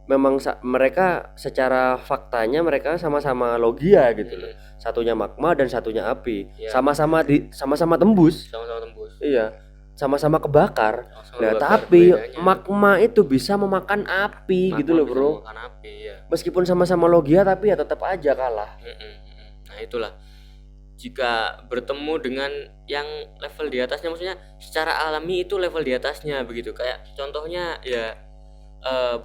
[SPEAKER 1] memang mereka secara faktanya mereka sama-sama Logia gitu loh. Satunya magma dan satunya api.
[SPEAKER 2] Iya.
[SPEAKER 1] Sama-sama tembus.
[SPEAKER 2] Sama-sama tembus.
[SPEAKER 1] Iya. Sama-sama kebakar.
[SPEAKER 2] Sama-sama
[SPEAKER 1] Nah,
[SPEAKER 2] kebakar,
[SPEAKER 1] tapi
[SPEAKER 2] bedanya.
[SPEAKER 1] magma itu bisa memakan api
[SPEAKER 2] Magma
[SPEAKER 1] gitu loh,
[SPEAKER 2] bisa
[SPEAKER 1] Bro.
[SPEAKER 2] memakan api, ya.
[SPEAKER 1] Meskipun sama-sama Logia tapi ya tetap aja kalah.
[SPEAKER 2] Nah, itulah. Jika bertemu dengan yang level di atasnya, maksudnya secara alami itu level di atasnya begitu. Kayak contohnya ya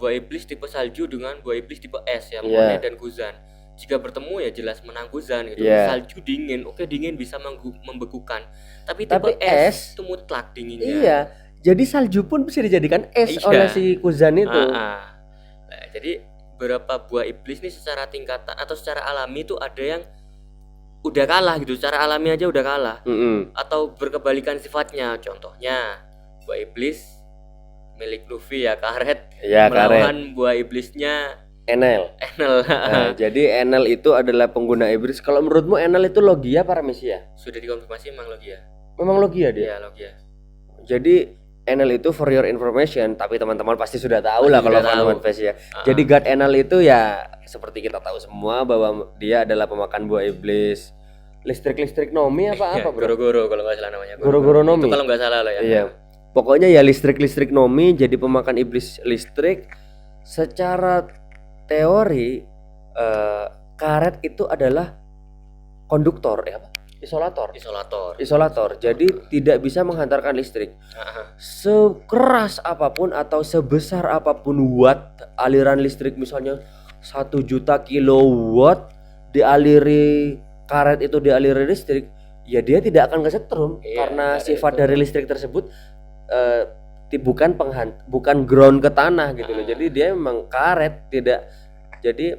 [SPEAKER 2] buah iblis tipe salju dengan buah iblis tipe es ya, Monet dan Guzan. Jika bertemu ya jelas menang Guzan gitu. Salju dingin, dingin bisa membekukan. Tapi tipe es itu mutlak dinginnya.
[SPEAKER 1] Iya. Jadi salju pun bisa dijadikan es oleh si Guzan itu.
[SPEAKER 2] Nah, jadi beberapa buah iblis nih secara tingkatan atau secara alami itu ada yang udah kalah gitu, secara alami aja udah kalah. Atau berkebalikan sifatnya. Contohnya buah iblis milik Luffy ya, Karet, melawan buah iblisnya Enel.
[SPEAKER 1] Nah, jadi Enel itu adalah pengguna iblis. Kalau menurutmu Enel itu Logia apa Paramecia?
[SPEAKER 2] Sudah dikonfirmasi memang Logia.
[SPEAKER 1] Memang Logia dia?
[SPEAKER 2] Iya, Logia.
[SPEAKER 1] Jadi Enel itu for your information, tapi teman-teman pasti sudah tahu lah kalau teman-teman fans ya. Jadi God Enel itu ya seperti kita tahu semua bahwa dia adalah pemakan buah iblis. Listrik Nomi apa Bro?
[SPEAKER 2] Goro-goro kalau nggak salah namanya.
[SPEAKER 1] Goro-goro Nomi.
[SPEAKER 2] Itu kalau nggak salah lah ya.
[SPEAKER 1] Iya. Pokoknya ya listrik Nomi jadi pemakan iblis listrik. Secara teori karet itu adalah konduktor ya apa? Isolator. Jadi tidak bisa menghantarkan listrik. Sekeras apapun atau sebesar apapun watt aliran listrik, misalnya 1 juta kilowatt dialiri karet itu dialiri listrik, ya dia tidak akan kesetrum karena sifat dari listrik tersebut bukan ground ke tanah gitu loh. Jadi dia memang karet, tidak. Jadi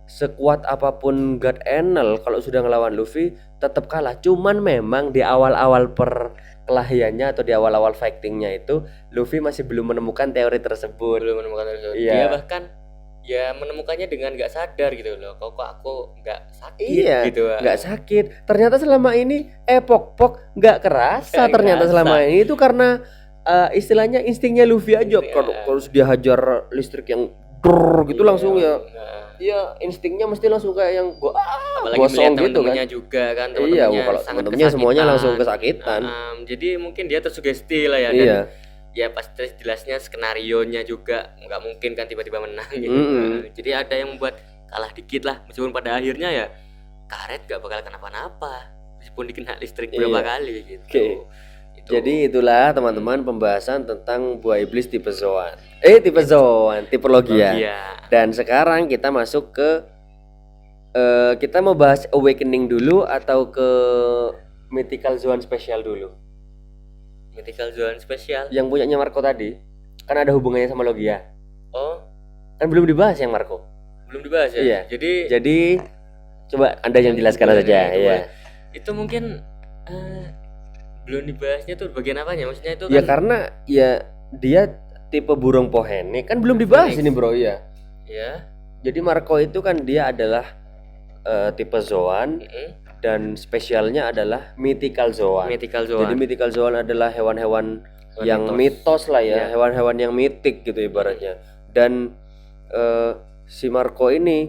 [SPEAKER 1] sekuat apapun God Enel kalau sudah ngelawan Luffy tetap kalah. Cuman memang di awal-awal perkelahiannya atau di awal-awal fightingnya itu Luffy masih belum menemukan teori tersebut. Iya.
[SPEAKER 2] Dia bahkan ya menemukannya dengan nggak sadar gitu loh. Kok aku nggak sakit gitu.
[SPEAKER 1] Nggak sakit. Ternyata selama ini pok nggak kerasa. Ternyata selama ini itu karena istilahnya instingnya Luffy aja. Kalau dia hajar listrik yang gitu langsung ya ya instingnya mesti langsung kayak yang
[SPEAKER 2] apalagi
[SPEAKER 1] gosong
[SPEAKER 2] melihat
[SPEAKER 1] gitu kan.
[SPEAKER 2] teman-temannya juga kan,
[SPEAKER 1] Iya,
[SPEAKER 2] teman-temannya
[SPEAKER 1] kalau
[SPEAKER 2] sangat
[SPEAKER 1] teman-temannya semuanya
[SPEAKER 2] kesakitan.
[SPEAKER 1] langsung kesakitan.
[SPEAKER 2] Jadi mungkin dia tersugesti lah ya.
[SPEAKER 1] Iya.
[SPEAKER 2] Dan ya pasti jelasnya skenarionya juga nggak mungkin kan tiba-tiba menang gitu. Jadi ada yang membuat kalah dikit lah, meskipun pada akhirnya ya karet gak bakal kenapa-napa meskipun dikena listrik berapa kali gitu.
[SPEAKER 1] Oke.
[SPEAKER 2] Itu.
[SPEAKER 1] Jadi itulah teman-teman pembahasan tentang buah iblis tipe Zoan. Tipe Zoan, tipologi ya.
[SPEAKER 2] Iya.
[SPEAKER 1] Dan sekarang kita masuk ke kita mau bahas Awakening dulu atau ke Mythical Zoan spesial dulu.
[SPEAKER 2] Mythical Zone spesial.
[SPEAKER 1] Yang punyanya Marco tadi kan ada hubungannya sama Logia.
[SPEAKER 2] Oh,
[SPEAKER 1] Kan belum dibahas yang Marco.
[SPEAKER 2] belum dibahas ya?
[SPEAKER 1] Iya.
[SPEAKER 2] Jadi
[SPEAKER 1] Coba Anda yang jelaskan saja ya.
[SPEAKER 2] itu mungkin belum dibahasnya tuh bagian apanya? Maksudnya itu
[SPEAKER 1] Ya
[SPEAKER 2] kan
[SPEAKER 1] karena ya dia tipe burung pohene kan belum dibahas
[SPEAKER 2] Phoenix.
[SPEAKER 1] ini bro ya.
[SPEAKER 2] ya.
[SPEAKER 1] Jadi Marco itu kan dia adalah tipe Zoan dan spesialnya adalah Mythical Zoan.
[SPEAKER 2] Mythical
[SPEAKER 1] Jadi
[SPEAKER 2] Zone.
[SPEAKER 1] Mythical Zoan adalah hewan-hewan
[SPEAKER 2] Hewan
[SPEAKER 1] yang mitos lah ya,
[SPEAKER 2] Iya.
[SPEAKER 1] hewan-hewan yang mitik gitu ibaratnya. Dan si Marco ini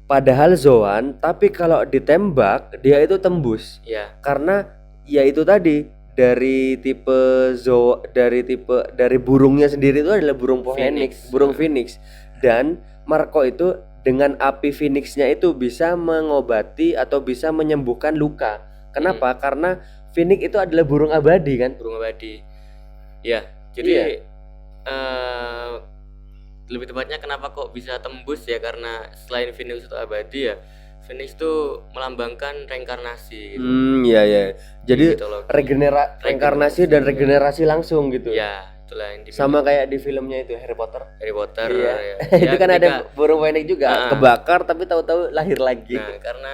[SPEAKER 1] padahal Zoan, tapi kalau ditembak dia itu tembus.
[SPEAKER 2] Ya.
[SPEAKER 1] Karena ya itu tadi dari dari burungnya sendiri itu adalah burung Phoenix,
[SPEAKER 2] Phoenix.
[SPEAKER 1] burung Phoenix. Dan Marco itu dengan api Phoenixnya itu bisa mengobati atau bisa menyembuhkan luka. Kenapa? Karena Phoenix itu adalah burung abadi kan?
[SPEAKER 2] Burung abadi. Ya. Jadi
[SPEAKER 1] Iya.
[SPEAKER 2] lebih tepatnya kenapa kok bisa tembus ya, karena selain Phoenix itu abadi ya, Phoenix itu melambangkan reinkarnasi gitu.
[SPEAKER 1] Iya ya. Jadi
[SPEAKER 2] Mitologi.
[SPEAKER 1] reinkarnasi dan regenerasi langsung gitu.
[SPEAKER 2] Ya, itulah yang
[SPEAKER 1] Sama kayak di filmnya itu Harry Potter.
[SPEAKER 2] Harry Potter
[SPEAKER 1] Iya.
[SPEAKER 2] ya.
[SPEAKER 1] Itu
[SPEAKER 2] Ya,
[SPEAKER 1] kan ada
[SPEAKER 2] ketika-
[SPEAKER 1] burung Phoenix juga kebakar tapi tahu-tahu lahir lagi.
[SPEAKER 2] Nah, karena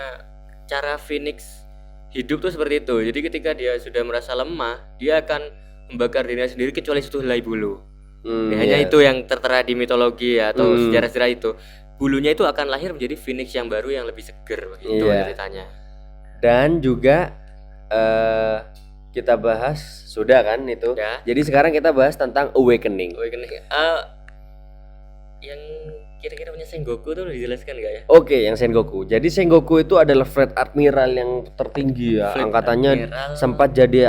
[SPEAKER 2] cara Phoenix hidup tuh seperti itu. Jadi ketika dia sudah merasa lemah, dia akan membakar dirinya sendiri kecuali satu helai bulu. Ya, hanya
[SPEAKER 1] Iya.
[SPEAKER 2] itu yang tertera di mitologi ya, atau sejarah-sejarah itu. Bulunya itu akan lahir menjadi Phoenix yang baru yang lebih seger begitu
[SPEAKER 1] Iya.
[SPEAKER 2] ceritanya.
[SPEAKER 1] Dan juga kita bahas sudah kan itu.
[SPEAKER 2] Ya.
[SPEAKER 1] Jadi sekarang kita bahas tentang Awakening.
[SPEAKER 2] Awakening. Yang kira-kira punya Sengoku tuh udah dijelaskan nggak ya?
[SPEAKER 1] Oke, yang Sengoku. Jadi Sengoku itu adalah Fleet Admiral yang tertinggi ya.
[SPEAKER 2] Fleet
[SPEAKER 1] Angkatannya
[SPEAKER 2] Admiral.
[SPEAKER 1] sempat jadi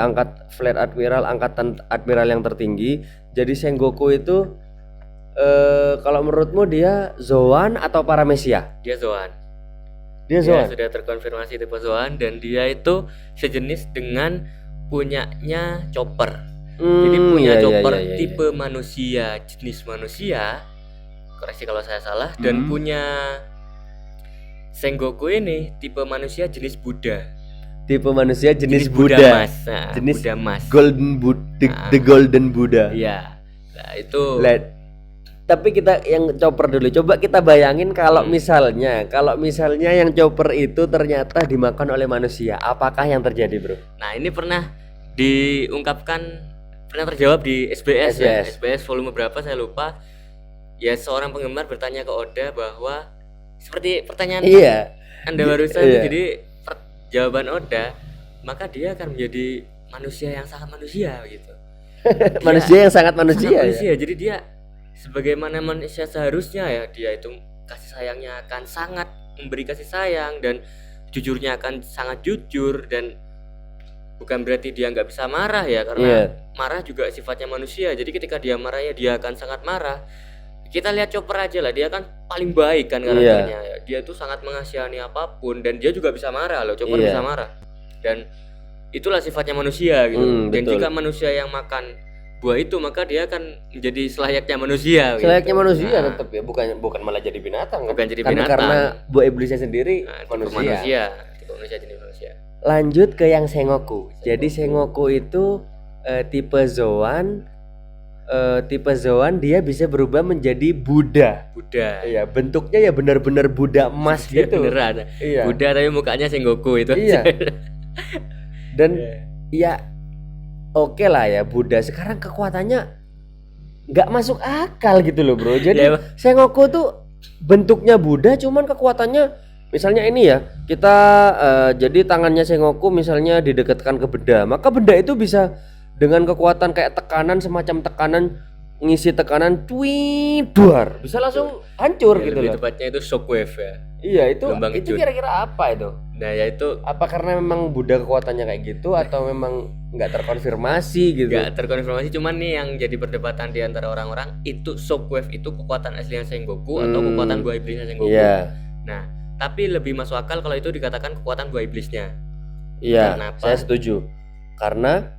[SPEAKER 1] Fleet Admiral, angkatan admiral yang tertinggi. Jadi Sengoku itu kalau menurutmu dia Zoan atau Paramecia?
[SPEAKER 2] Dia Zoan.
[SPEAKER 1] Dia
[SPEAKER 2] Dia
[SPEAKER 1] Zoan.
[SPEAKER 2] sudah terkonfirmasi tipe Zoan, dan dia itu sejenis dengan punyanya Chopper. Jadi punya
[SPEAKER 1] iya,
[SPEAKER 2] Chopper
[SPEAKER 1] iya.
[SPEAKER 2] tipe manusia, jenis manusia. Koreksi kalau saya salah. Dan punya Sengoku ini tipe manusia jenis Buddha.
[SPEAKER 1] Tipe manusia jenis
[SPEAKER 2] Buddha
[SPEAKER 1] Buddha.
[SPEAKER 2] Mas. Nah,
[SPEAKER 1] Jenis
[SPEAKER 2] Buddha Mas.
[SPEAKER 1] Golden the Golden Buddha.
[SPEAKER 2] Iya. Nah, itu
[SPEAKER 1] Tapi kita yang Chopper dulu. Coba kita bayangin kalau misalnya yang Chopper itu ternyata dimakan oleh manusia, apakah yang terjadi, Bro?
[SPEAKER 2] Nah, ini pernah diungkapkan, pernah terjawab di SBS ya.
[SPEAKER 1] SBS.
[SPEAKER 2] SBS volume berapa saya lupa. Ya, seorang penggemar bertanya ke Oda bahwa seperti pertanyaan
[SPEAKER 1] Iya.
[SPEAKER 2] Anda barusan.
[SPEAKER 1] Iya.
[SPEAKER 2] Jadi jawaban Oda, maka dia akan menjadi manusia yang sangat manusia gitu.
[SPEAKER 1] Manusia yang sangat manusia.
[SPEAKER 2] Sangat
[SPEAKER 1] Ya?
[SPEAKER 2] manusia. Jadi dia sebagaimana manusia seharusnya ya, dia itu kasih sayangnya akan sangat memberi kasih sayang, dan jujurnya akan sangat jujur, dan bukan berarti dia nggak bisa marah ya, karena
[SPEAKER 1] Iya.
[SPEAKER 2] marah juga sifatnya manusia. Jadi ketika dia marah ya dia akan sangat marah. Kita lihat Chopper aja lah, dia kan paling baik kan karakternya ya. Dia tuh sangat mengasihani apapun, dan dia juga bisa marah loh. Chopper
[SPEAKER 1] Iya.
[SPEAKER 2] bisa marah, dan itulah sifatnya manusia gitu. Dan
[SPEAKER 1] betul.
[SPEAKER 2] jika manusia yang makan buah itu, maka dia akan menjadi selayaknya manusia.
[SPEAKER 1] Selayaknya
[SPEAKER 2] gitu.
[SPEAKER 1] manusia
[SPEAKER 2] Nah,
[SPEAKER 1] tetap ya, bukan malah jadi binatang.
[SPEAKER 2] Bukan jadi
[SPEAKER 1] Karena-
[SPEAKER 2] binatang.
[SPEAKER 1] Karena buah iblisnya sendiri
[SPEAKER 2] nah, tipe
[SPEAKER 1] manusia.
[SPEAKER 2] tipe manusia jenis manusia.
[SPEAKER 1] Lanjut ke yang Sengoku. Jadi Sengoku itu tipe Zoan. Tipe Zoan dia bisa berubah menjadi Buddha.
[SPEAKER 2] Buddha.
[SPEAKER 1] Iya, bentuknya ya benar-benar Buddha emas
[SPEAKER 2] Dia
[SPEAKER 1] gitu.
[SPEAKER 2] beneran.
[SPEAKER 1] Iya.
[SPEAKER 2] Buddha tapi mukanya Sengoku itu.
[SPEAKER 1] Iya. Dan
[SPEAKER 2] Iya.
[SPEAKER 1] ya oke lah ya Buddha. Sekarang kekuatannya nggak masuk akal gitu loh, Bro. Jadi
[SPEAKER 2] Ya,
[SPEAKER 1] Sengoku tuh bentuknya Buddha, cuman kekuatannya misalnya ini ya, kita jadi tangannya Sengoku misalnya didekatkan ke benda, maka benda itu bisa dengan kekuatan kayak tekanan, semacam tekanan ngisi tekanan cuit duar, bisa langsung hancur
[SPEAKER 2] Ya,
[SPEAKER 1] gitu
[SPEAKER 2] lebih
[SPEAKER 1] loh.
[SPEAKER 2] tepatnya itu shockwave ya.
[SPEAKER 1] Iya, itu
[SPEAKER 2] Gelombang
[SPEAKER 1] itu
[SPEAKER 2] kejut.
[SPEAKER 1] kira-kira apa itu?
[SPEAKER 2] Nah ya itu
[SPEAKER 1] Apa karena memang Buddha kekuatannya kayak gitu atau memang nggak terkonfirmasi gitu?
[SPEAKER 2] nggak terkonfirmasi, cuman nih yang jadi perdebatan di antara orang-orang itu shockwave itu kekuatan aslinya Sengoku atau kekuatan buah iblisnya Sengoku.
[SPEAKER 1] Iya.
[SPEAKER 2] Nah tapi lebih masuk akal kalau itu dikatakan kekuatan buah iblisnya.
[SPEAKER 1] Iya,
[SPEAKER 2] Kenapa?
[SPEAKER 1] saya setuju. Karena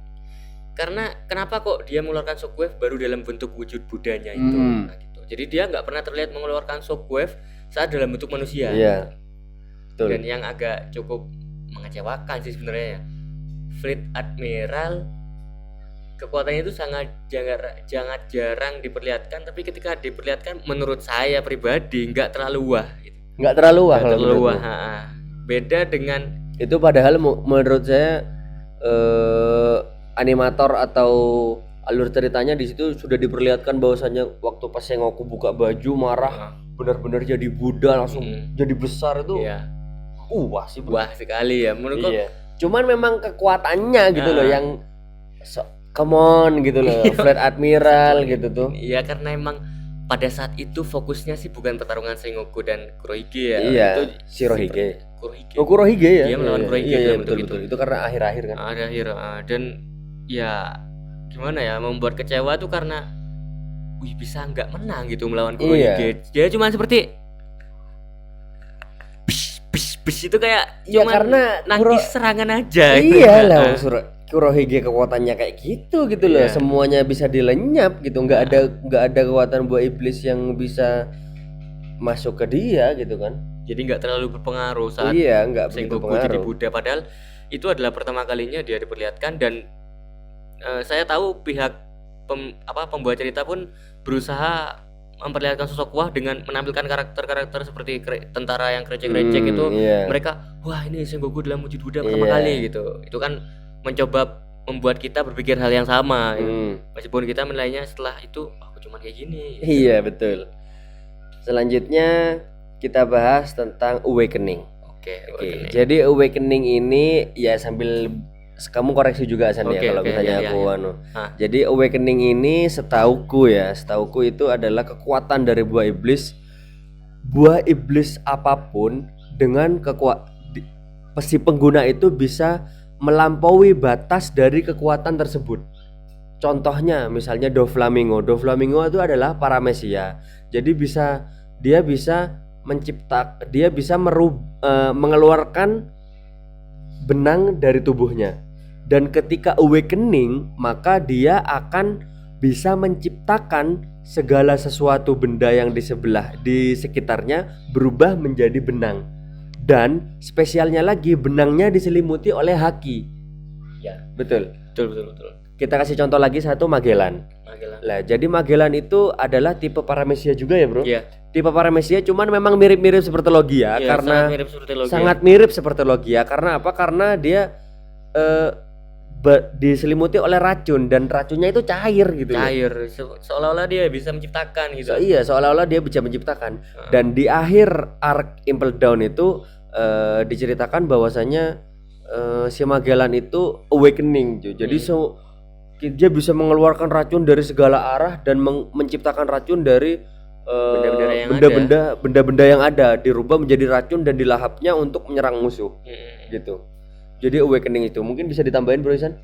[SPEAKER 2] Kenapa kok dia mengeluarkan shockwave baru dalam bentuk wujud Budanya itu? Nah, gitu. Jadi dia nggak pernah terlihat mengeluarkan shockwave saat dalam bentuk manusia.
[SPEAKER 1] iya. Betul.
[SPEAKER 2] Dan yang agak cukup mengecewakan sih sebenarnya, Fleet Admiral kekuatannya itu sangat jarang diperlihatkan, tapi ketika diperlihatkan menurut saya pribadi nggak terlalu wah gitu.
[SPEAKER 1] Nggak terlalu wah
[SPEAKER 2] Nggak
[SPEAKER 1] kalau
[SPEAKER 2] terlalu
[SPEAKER 1] menurutku.
[SPEAKER 2] wah, beda dengan
[SPEAKER 1] Itu padahal menurut saya animator atau alur ceritanya di situ sudah diperlihatkan bahwasannya waktu pas Sengoku buka baju marah benar-benar jadi Buddha langsung jadi besar itu.
[SPEAKER 2] ya
[SPEAKER 1] Wah sih bro.
[SPEAKER 2] wah sekali ya menurutku.
[SPEAKER 1] Iya. Cuman memang kekuatannya gitu loh
[SPEAKER 2] Ah.
[SPEAKER 1] yang come on gitu loh, Fleet Admiral gitu tuh.
[SPEAKER 2] Iya karena emang pada saat itu fokusnya sih bukan pertarungan Sengoku dan Kurohige ya.
[SPEAKER 1] Iya,
[SPEAKER 2] Itu
[SPEAKER 1] Shirohige.
[SPEAKER 2] Kurohige.
[SPEAKER 1] Oh Kurohige ya.
[SPEAKER 2] Dia melawan
[SPEAKER 1] Iya,
[SPEAKER 2] Kurohige
[SPEAKER 1] iya,
[SPEAKER 2] dalam
[SPEAKER 1] betul
[SPEAKER 2] bentuk
[SPEAKER 1] betul. Itu karena akhir-akhir kan.
[SPEAKER 2] Ada hero dan ya gimana ya membuat kecewa tuh karena wih bisa nggak menang gitu melawan Kurohige. Dia cuma seperti bis itu kayak
[SPEAKER 1] Ya,
[SPEAKER 2] cuman
[SPEAKER 1] karena
[SPEAKER 2] nangkis serangan aja.
[SPEAKER 1] Iya lah, Kurohige kekuatannya kayak gitu loh.
[SPEAKER 2] Iya.
[SPEAKER 1] Semuanya bisa dilenyap gitu. Nggak ada kekuatan buah iblis yang bisa masuk ke dia gitu kan.
[SPEAKER 2] Jadi nggak terlalu berpengaruh saat
[SPEAKER 1] Iya, nggak begitu
[SPEAKER 2] Sengoku jadi
[SPEAKER 1] pengaruh.
[SPEAKER 2] Buddha, padahal itu adalah pertama kalinya dia diperlihatkan dan saya tahu pihak pembuat cerita pun berusaha memperlihatkan sosok Wah dengan menampilkan karakter-karakter seperti tentara yang krecek-krecek itu.
[SPEAKER 1] Iya.
[SPEAKER 2] Mereka wah ini Sengoku dalam wujud Buddha pertama
[SPEAKER 1] Iya.
[SPEAKER 2] kali gitu. Itu kan mencoba membuat kita berpikir hal yang sama gitu. Meskipun kita menilainya setelah itu aku cuma kayak gini.
[SPEAKER 1] Iya betul. Selanjutnya kita bahas tentang awakening.
[SPEAKER 2] Oke.
[SPEAKER 1] Jadi awakening ini ya sambil kamu koreksi juga San ya
[SPEAKER 2] Oke,
[SPEAKER 1] kalau
[SPEAKER 2] oke,
[SPEAKER 1] misalnya
[SPEAKER 2] iya,
[SPEAKER 1] aku
[SPEAKER 2] iya.
[SPEAKER 1] anu.
[SPEAKER 2] Hah.
[SPEAKER 1] Jadi awakening ini setauku itu adalah kekuatan dari buah iblis. Buah iblis apapun dengan si pengguna itu bisa melampaui batas dari kekuatan tersebut. Contohnya misalnya Doflamingo itu adalah paramesia. Jadi dia bisa mengeluarkan benang dari tubuhnya. Dan ketika awakening, maka dia akan bisa menciptakan segala sesuatu benda yang di sekitarnya berubah menjadi benang. Dan spesialnya lagi benangnya diselimuti oleh haki.
[SPEAKER 2] Ya,
[SPEAKER 1] Betul.
[SPEAKER 2] betul.
[SPEAKER 1] Kita kasih contoh lagi satu Magellan. Lah, jadi Magellan itu adalah tipe paramesia juga ya, Bro?
[SPEAKER 2] Iya.
[SPEAKER 1] Tipe paramesia cuman memang mirip-mirip seperti Logia
[SPEAKER 2] Iya,
[SPEAKER 1] karena
[SPEAKER 2] sangat mirip seperti Logia.
[SPEAKER 1] sangat mirip seperti Logia. Karena apa? Karena dia diselimuti oleh racun dan racunnya itu cair gitu loh.
[SPEAKER 2] cair seolah-olah dia bisa menciptakan gitu.
[SPEAKER 1] Iya, seolah-olah dia bisa menciptakan. Dan di akhir arc Impel Down itu diceritakan bahwasanya si Magellan itu awakening, jadi dia bisa mengeluarkan racun dari segala arah dan menciptakan racun dari benda-benda yang ada, dirubah menjadi racun dan dilahapnya untuk menyerang musuh. Gitu. Jadi awakening itu mungkin bisa ditambahin Bro Isan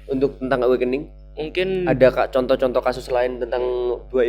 [SPEAKER 1] untuk tentang awakening.
[SPEAKER 2] Mungkin
[SPEAKER 1] Ada contoh-contoh kasus lain tentang buah